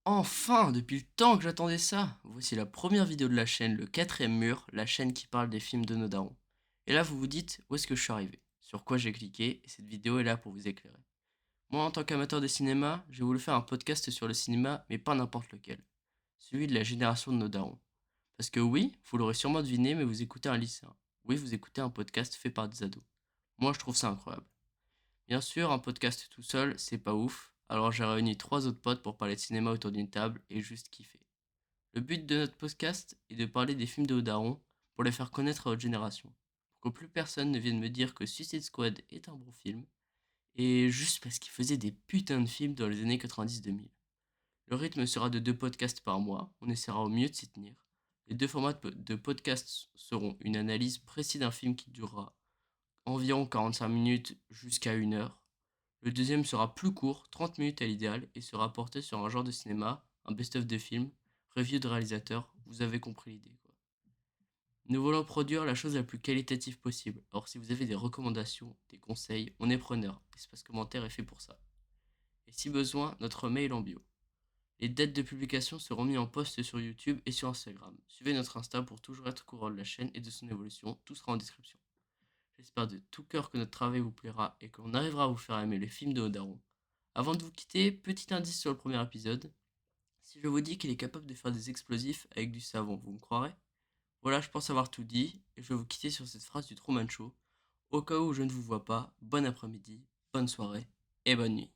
Enfin, depuis le temps que j'attendais ça, voici la première vidéo de la chaîne, le quatrième mur, la chaîne qui parle des films de nos darons. Et là, vous vous dites, où est-ce que je suis arrivé? Sur quoi j'ai cliqué? Et cette vidéo est là pour vous éclairer. Moi, en tant qu'amateur de cinéma, j'ai voulu faire un podcast sur le cinéma, mais pas n'importe lequel. Celui de la génération de nos darons. Parce que oui, vous l'aurez sûrement deviné, mais vous écoutez un lycéen. Oui, vous écoutez un podcast fait par des ados. Moi, je trouve ça incroyable. Bien sûr, un podcast tout seul, c'est pas ouf, alors j'ai réuni trois autres potes pour parler de cinéma autour d'une table et juste kiffer. Le but de notre podcast est de parler des films de Odaron pour les faire connaître à notre génération. Pour que plus personne ne vienne me dire que Suicide Squad est un bon film, et juste parce qu'il faisait des putains de films dans les années 90-2000. Le rythme sera de deux podcasts par mois, on essaiera au mieux de s'y tenir. Les deux formats de podcast seront une analyse précise d'un film qui durera environ 45 minutes jusqu'à 1 heure. Le deuxième sera plus court, 30 minutes à l'idéal, et sera porté sur un genre de cinéma, un best-of de films, review de réalisateur, vous avez compris l'idée quoi. Nous voulons produire la chose la plus qualitative possible, alors si vous avez des recommandations, des conseils, on est preneur, l'espace commentaire est fait pour ça. Et si besoin, notre mail en bio. Les dates de publication seront mises en post sur YouTube et sur Instagram. Suivez notre Insta pour toujours être au courant de la chaîne et de son évolution, tout sera en description. J'espère de tout cœur que notre travail vous plaira et qu'on arrivera à vous faire aimer les films de Odaron. Avant de vous quitter, petit indice sur le premier épisode. Si je vous dis qu'il est capable de faire des explosifs avec du savon, vous me croirez? Voilà, je pense avoir tout dit et je vais vous quitter sur cette phrase du Truman Show. Au cas où je ne vous vois pas, bon après-midi, bonne soirée et bonne nuit.